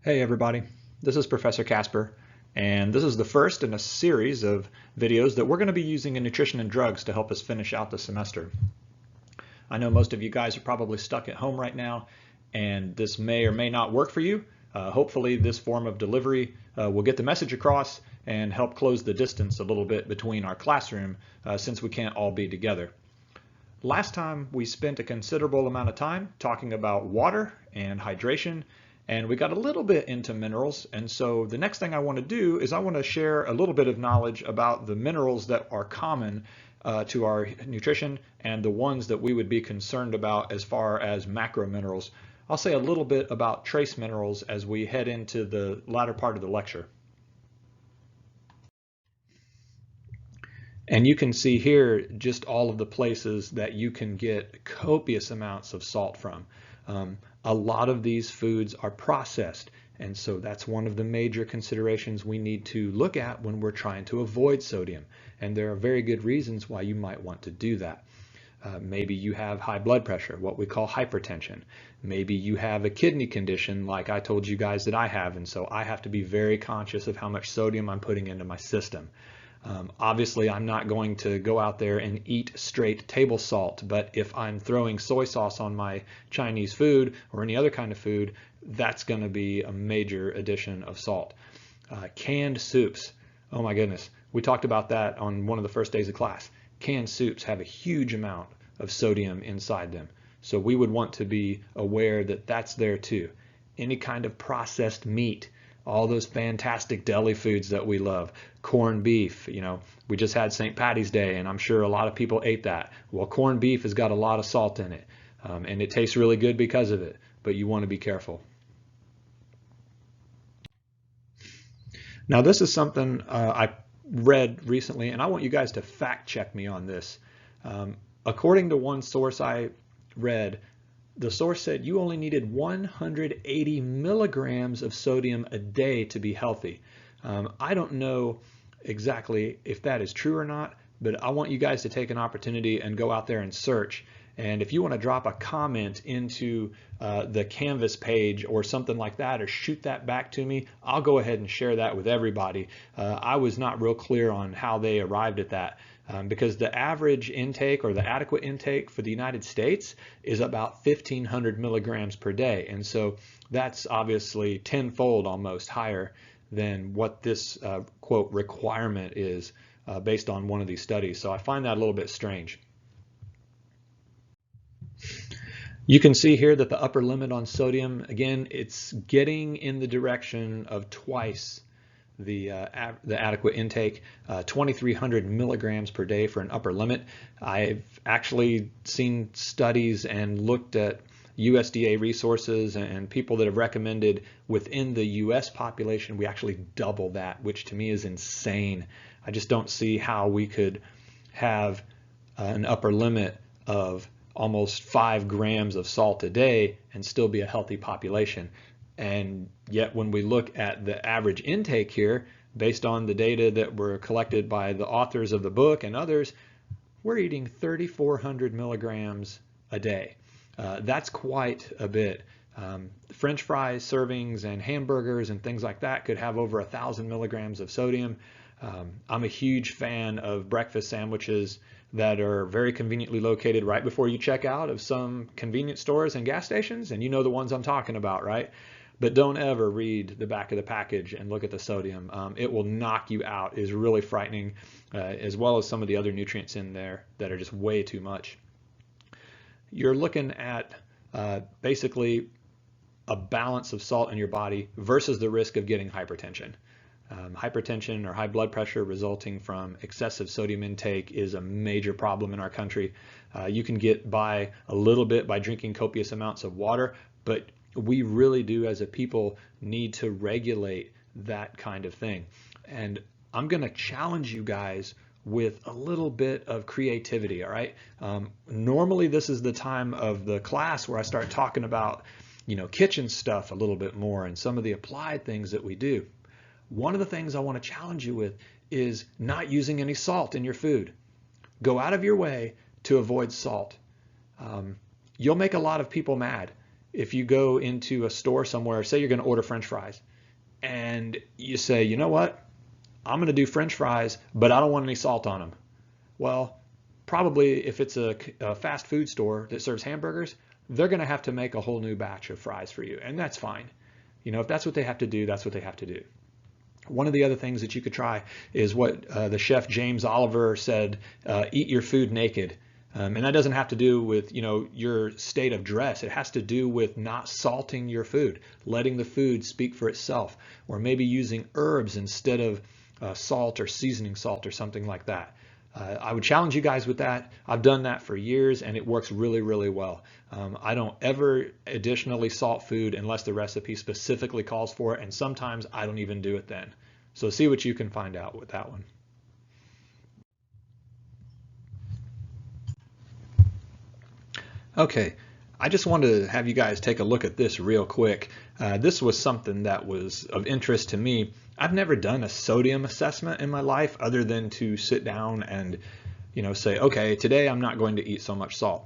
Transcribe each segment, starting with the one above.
Hey everybody, this is Professor Casper, and this is the first in a series of videos that we're going to be using in nutrition and drugs to help us finish out the semester. I know most of you guys are probably stuck at home right now, and this may or may not work for you. Hopefully this form of delivery will get the message across and help close the distance a little bit between our classroom since we can't all be together. Last time we spent a considerable amount of time talking about water and hydration, and we got a little bit into minerals. And so the next thing I want to do is I want to share a little bit of knowledge about the minerals that are common to our nutrition and the ones that we would be concerned about as far as macro minerals. I'll say a little bit about trace minerals as we head into the latter part of the lecture. And you can see here just all of the places that you can get copious amounts of salt from. A lot of these foods are processed, and so that's one of the major considerations we need to look at when we're trying to avoid sodium. And there are very good reasons why you might want to do that. Maybe you have high blood pressure, what we call hypertension. Maybe you have a kidney condition like I told you guys that I have, and so I have to be very conscious of how much sodium I'm putting into my system. Obviously, I'm not going to go out there and eat straight table salt, but if I'm throwing soy sauce on my Chinese food or any other kind of food, that's going to be a major addition of salt. Canned soups, oh my goodness, we talked about that on one of the first days of class. Canned soups have a huge amount of sodium inside them, so we would want to be aware that that's there too. Any kind of processed meat, all those fantastic deli foods that we love, corned beef, we just had St. Patty's Day and I'm sure a lot of people ate that. Well, corned beef has got a lot of salt in it and it tastes really good because of it, but you want to be careful. Now this is something I read recently and I want you guys to fact check me on this. According to one source I read, the source said you only needed 180 milligrams of sodium a day to be healthy. I don't know exactly if that is true or not, but I want you guys to take an opportunity and go out there and search. And if you want to drop a comment into the Canvas page or something like that, or shoot that back to me, I'll go ahead and share that with everybody. I was not real clear on how they arrived at that. Because the average intake or the adequate intake for the United States is about 1,500 milligrams per day. And so that's obviously tenfold almost higher than what this quote requirement is based on one of these studies. So I find that a little bit strange. You can see here that the upper limit on sodium, again, it's getting in the direction of twice the adequate intake, 2,300 milligrams per day for an upper limit. I've actually seen studies and looked at USDA resources and people that have recommended within the US population, we actually double that, which to me is insane. I just don't see how we could have an upper limit of almost 5 grams of salt a day and still be a healthy population. And yet when we look at the average intake here, based on the data that were collected by the authors of the book and others, we're eating 3,400 milligrams a day. That's quite a bit. French fries servings and hamburgers and things like that could have over 1,000 milligrams of sodium. I'm a huge fan of breakfast sandwiches that are very conveniently located right before you check out of some convenience stores and gas stations, and you know the ones I'm talking about, right? But don't ever read the back of the package and look at the sodium. It will knock you out. It is really frightening, as well as some of the other nutrients in there that are just way too much. You're looking at basically a balance of salt in your body versus the risk of getting hypertension. Hypertension or high blood pressure resulting from excessive sodium intake is a major problem in our country. You can get by a little bit by drinking copious amounts of water, but we really do as a people need to regulate that kind of thing. And I'm going to challenge you guys with a little bit of creativity, all right? Normally this is the time of the class where I start talking about, kitchen stuff a little bit more and some of the applied things that we do. One of the things I want to challenge you with is not using any salt in your food. Go out of your way to avoid salt. You'll make a lot of people mad. if you go into a store somewhere, say you're going to order French fries, and you say, you know what, I'm going to do French fries, but I don't want any salt on them. Well, probably if it's a fast food store that serves hamburgers, they're going to have to make a whole new batch of fries for you, and that's fine. You know, if that's what they have to do, that's what they have to do. One of the other things that you could try is what the chef James Oliver said, eat your food naked. And that doesn't have to do with, you know, your state of dress. It has to do with not salting your food, letting the food speak for itself, or maybe using herbs instead of salt or seasoning salt or something like that. I would challenge you guys with that. I've done that for years and it works really, really well. I don't ever additionally salt food unless the recipe specifically calls for it, and sometimes I don't even do it then. So see what you can find out with that one. Okay, I just wanted to have you guys take a look at this real quick. This was something that was of interest to me. I've never done a sodium assessment in my life other than to sit down and, you know, say, okay, today I'm not going to eat so much salt.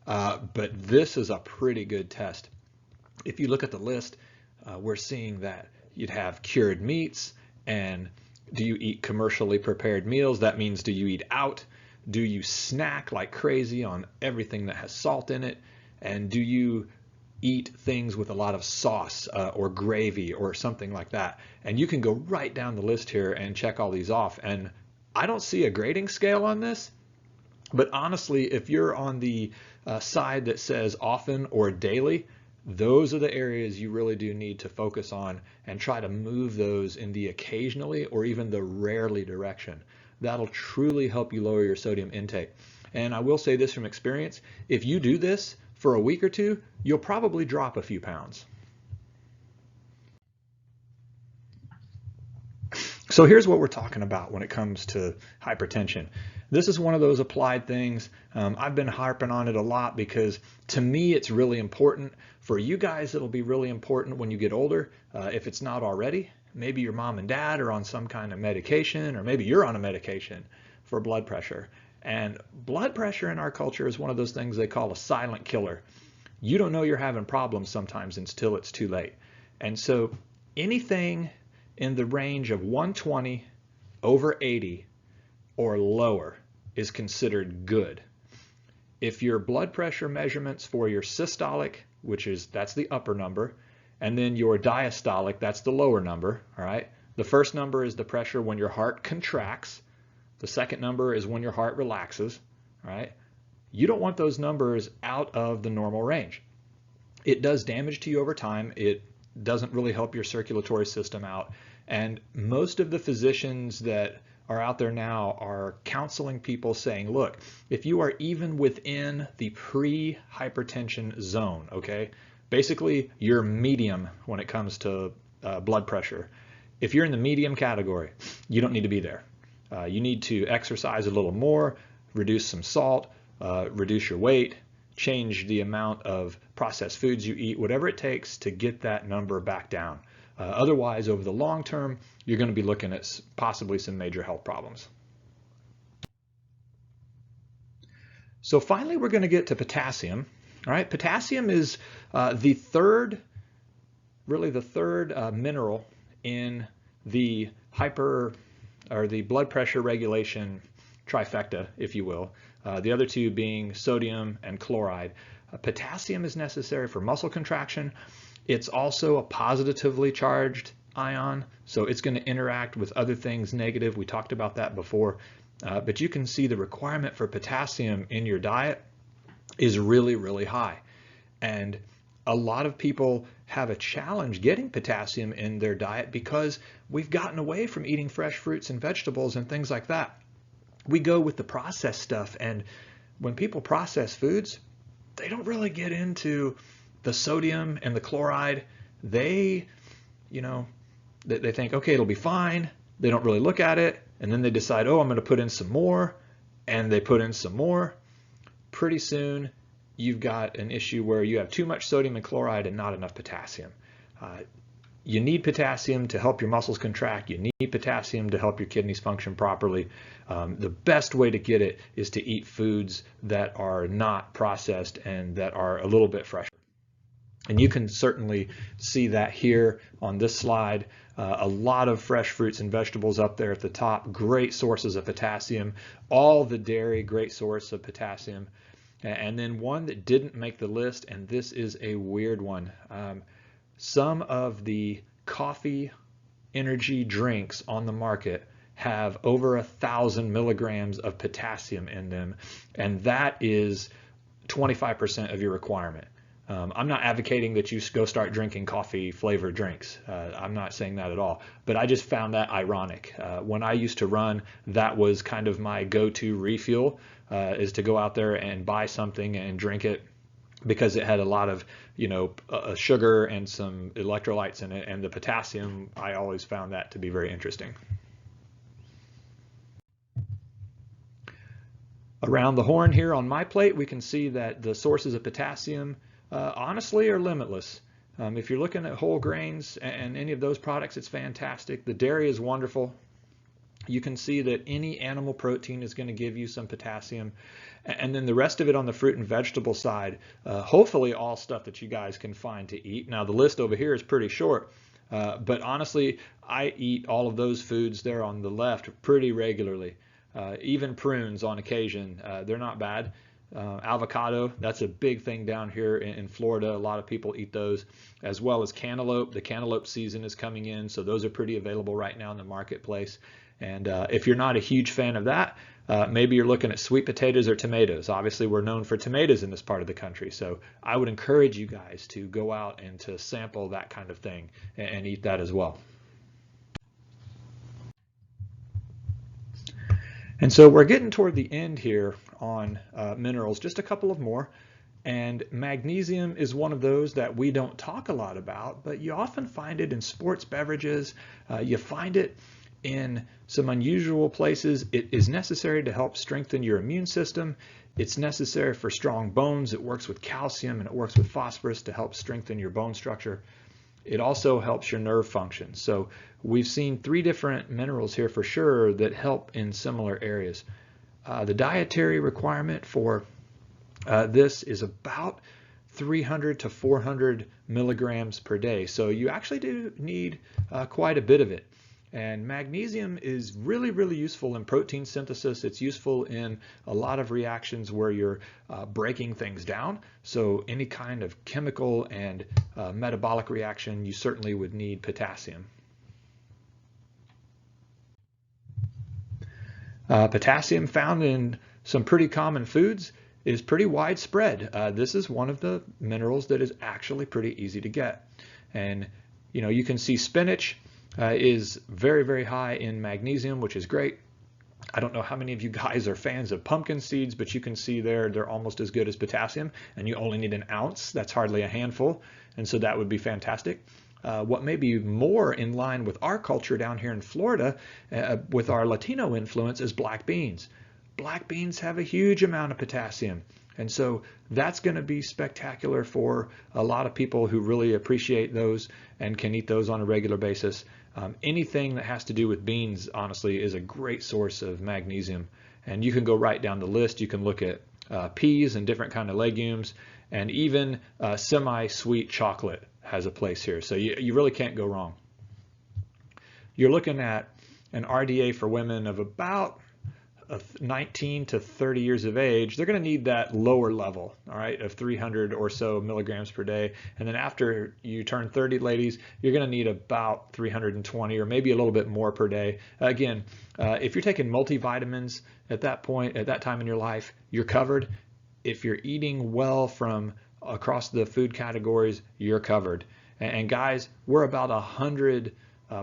But this is a pretty good test. If you look at the list, we're seeing that you'd have cured meats, and do you eat commercially prepared meals? That means, do you eat out? Do you snack like crazy on everything that has salt in it? And do you eat things with a lot of sauce or gravy or something like that? And you can go right down the list here and check all these off. And I don't see a grading scale on this, but honestly, if you're on the side that says often or daily, those are the areas you really do need to focus on and try to move those in the occasionally or even the rarely direction. That'll truly help you lower your sodium intake. And I will say this from experience, if you do this for a week or two, you'll probably drop a few pounds. So here's what we're talking about when it comes to hypertension. This is one of those applied things. I've been harping on it a lot because to me it's really important. For you guys, it'll be really important when you get older, if it's not already. Maybe your mom and dad are on some kind of medication, or maybe you're on a medication for blood pressure. And blood pressure in our culture is one of those things they call a silent killer. You don't know you're having problems sometimes until it's too late. And so anything in the range of 120 over 80 or lower is considered good. If your blood pressure measurements for your systolic, that's the upper number, and then your diastolic, that's the lower number, all right? The first number is the pressure when your heart contracts. The second number is when your heart relaxes, all right? You don't want those numbers out of the normal range. It does damage to you over time. It doesn't really help your circulatory system out. And most of the physicians that are out there now are counseling people saying, look, if you are even within the pre-hypertension zone, okay, basically you're medium when it comes to blood pressure. If you're in the medium category, you don't need to be there. You need to exercise a little more, reduce some salt, reduce your weight, change the amount of processed foods you eat, whatever it takes to get that number back down. Otherwise, over the long term, you're going to be looking at possibly some major health problems. So finally, we're going to get to potassium. All right, potassium is the third mineral in the the blood pressure regulation trifecta, if you will. The other two being sodium and chloride. Potassium is necessary for muscle contraction. It's also a positively charged ion, so it's going to interact with other things negative. We talked about that before. But you can see the requirement for potassium in your diet is really, really high. And a lot of people have a challenge getting potassium in their diet because we've gotten away from eating fresh fruits and vegetables and things like that. We go with the processed stuff, and when people process foods, they don't really get into the sodium and the chloride. They think, okay, it'll be fine. They don't really look at it, and then they decide, oh, I'm going to put in some more, and they put in some more. Pretty soon, you've got an issue where you have too much sodium and chloride and not enough potassium. You need potassium to help your muscles contract. You need potassium to help your kidneys function properly. The best way to get it is to eat foods that are not processed and that are a little bit fresher. And you can certainly see that here on this slide. A lot of fresh fruits and vegetables up there at the top, great sources of potassium. All the dairy, great source of potassium. And then one that didn't make the list, and this is a weird one. Some of the coffee energy drinks on the market have over 1,000 milligrams of potassium in them, and that is 25% of your requirement. I'm not advocating that you go start drinking coffee flavored drinks. I'm not saying that at all, but I just found that ironic. When I used to run, that was kind of my go-to refuel, is to go out there and buy something and drink it, because it had a lot of, sugar and some electrolytes in it, and the potassium, I always found that to be very interesting. Around the horn here on MyPlate, we can see that the sources of potassium honestly are limitless. If you're looking at whole grains and any of those products, it's fantastic. The dairy is wonderful. You can see that any animal protein is going to give you some potassium. And then the rest of it on the fruit and vegetable side, hopefully all stuff that you guys can find to eat. Now the list over here is pretty short, but honestly, I eat all of those foods there on the left pretty regularly. Even prunes on occasion, they're not bad. Avocado, that's a big thing down here in Florida. A lot of people eat those, as well as cantaloupe. The cantaloupe season is coming in, so those are pretty available right now in the marketplace. And if you're not a huge fan of that, maybe you're looking at sweet potatoes or tomatoes. Obviously, we're known for tomatoes in this part of the country, so I would encourage you guys to go out and to sample that kind of thing and eat that as well. And so we're getting toward the end here on minerals, just a couple of more. And magnesium is one of those that we don't talk a lot about, but you often find it in sports beverages. You find it in some unusual places. It is necessary to help strengthen your immune system. It's necessary for strong bones. It works with calcium and it works with phosphorus to help strengthen your bone structure. It also helps your nerve function. So we've seen 3 different minerals here for sure that help in similar areas. The dietary requirement for this is about 300 to 400 milligrams per day. So you actually do need quite a bit of it. And magnesium is really, really useful in protein synthesis. It's useful in a lot of reactions where you're breaking things down. So any kind of chemical and metabolic reaction, you certainly would need potassium. Potassium found in some pretty common foods is pretty widespread. This is one of the minerals that is actually pretty easy to get. And you can see spinach is very, very high in magnesium, which is great. I don't know how many of you guys are fans of pumpkin seeds, but you can see they're almost as good as potassium, and you only need an ounce. That's hardly a handful, and so that would be fantastic. What may be more in line with our culture down here in Florida with our Latino influence is black beans. Black beans have a huge amount of potassium. And so that's going to be spectacular for a lot of people who really appreciate those and can eat those on a regular basis. Anything that has to do with beans, honestly, is a great source of magnesium. And you can go right down the list. You can look at peas and different kind of legumes, and even semi-sweet chocolate has a place here. So you really can't go wrong. You're looking at an RDA for women of about 19 to 30 years of age. They're going to need that lower level, all right, of 300 or so milligrams per day. And then after you turn 30, ladies, you're going to need about 320 or maybe a little bit more per day. Again, if you're taking multivitamins at that point, at that time in your life, you're covered. If you're eating well from across the food categories, you're covered. And guys, we're about 100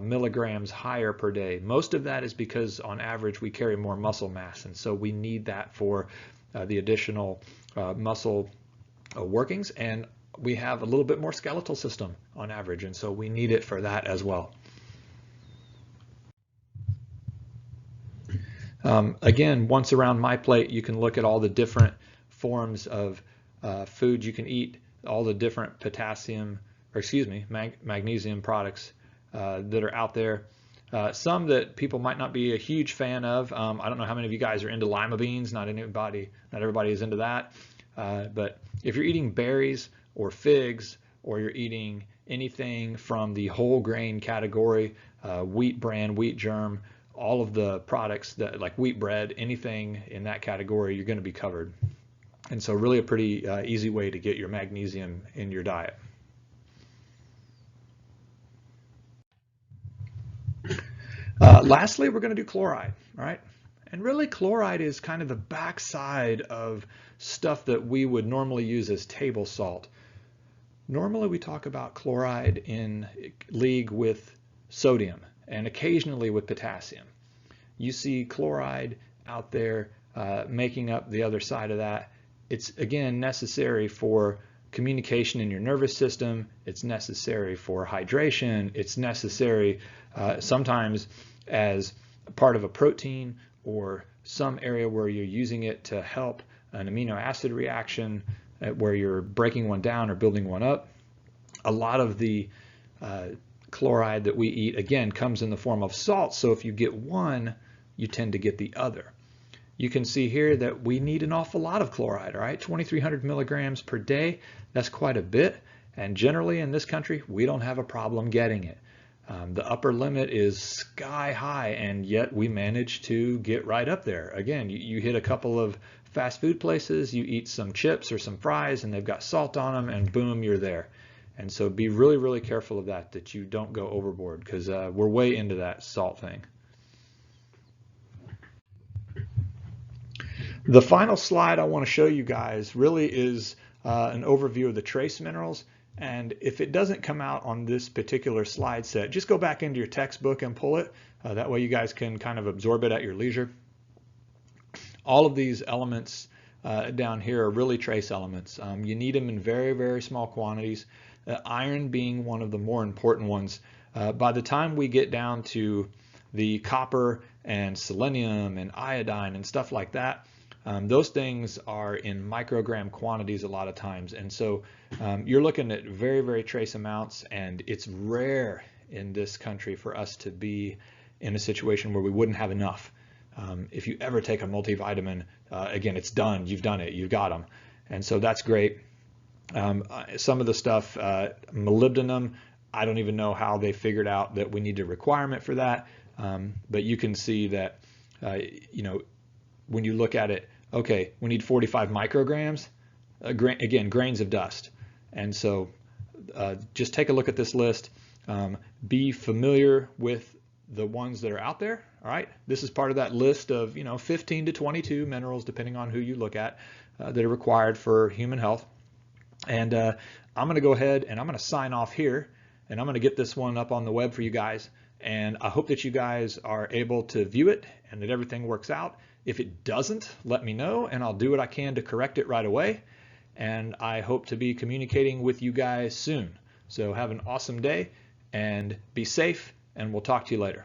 milligrams higher per day. Most of that is because on average we carry more muscle mass, and so we need that for the additional muscle workings, and we have a little bit more skeletal system on average, and so we need it for that as well. Again, once around MyPlate, you can look at all the different forms of food you can eat, all the different magnesium products that are out there. Some that people might not be a huge fan of. I don't know how many of you guys are into lima beans. Not everybody is into that. But if you're eating berries or figs or you're eating anything from the whole grain category, wheat bran, wheat germ, all of the products that like wheat bread, anything in that category, you're going to be covered. And so really a pretty easy way to get your magnesium in your diet. Lastly, we're going to do chloride, all right? And really chloride is kind of the backside of stuff that we would normally use as table salt. Normally we talk about chloride in league with sodium and occasionally with potassium. You see chloride out there making up the other side of that. It's again necessary for communication in your nervous system. It's necessary for hydration. It's necessary sometimes as part of a protein or some area where you're using it to help an amino acid reaction where you're breaking one down or building one up. A lot of the chloride that we eat, again, comes in the form of salt. So if you get one, you tend to get the other. You can see here that we need an awful lot of chloride, all right? 2,300 milligrams per day, that's quite a bit. And generally in this country, we don't have a problem getting it. The upper limit is sky high, and yet we manage to get right up there. Again, you hit a couple of fast food places, you eat some chips or some fries, and they've got salt on them, and boom, you're there. And so be really, really careful of that you don't go overboard, because we're way into that salt thing. The final slide I want to show you guys really is an overview of the trace minerals. And if it doesn't come out on this particular slide set, just go back into your textbook and pull it. That way you guys can kind of absorb it at your leisure. All of these elements down here are really trace elements. You need them in very, very small quantities. Iron being one of the more important ones. By the time we get down to the copper and selenium and iodine and stuff like that, those things are in microgram quantities a lot of times. And so you're looking at very, very trace amounts, and it's rare in this country for us to be in a situation where we wouldn't have enough. If you ever take a multivitamin, again, it's done. You've done it. You've got them. And so that's great. Some of the stuff, molybdenum, I don't even know how they figured out that we need a requirement for that. But you can see that, when you look at it, okay, we need 45 micrograms, again, grains of dust. And so just take a look at this list. Be familiar with the ones that are out there. All right, this is part of that list of 15 to 22 minerals, depending on who you look at, that are required for human health. And I'm going to go ahead and I'm going to sign off here, and I'm going to get this one up on the web for you guys. And I hope that you guys are able to view it and that everything works out. If it doesn't, let me know, and I'll do what I can to correct it right away. And I hope to be communicating with you guys soon. So have an awesome day and be safe, and we'll talk to you later.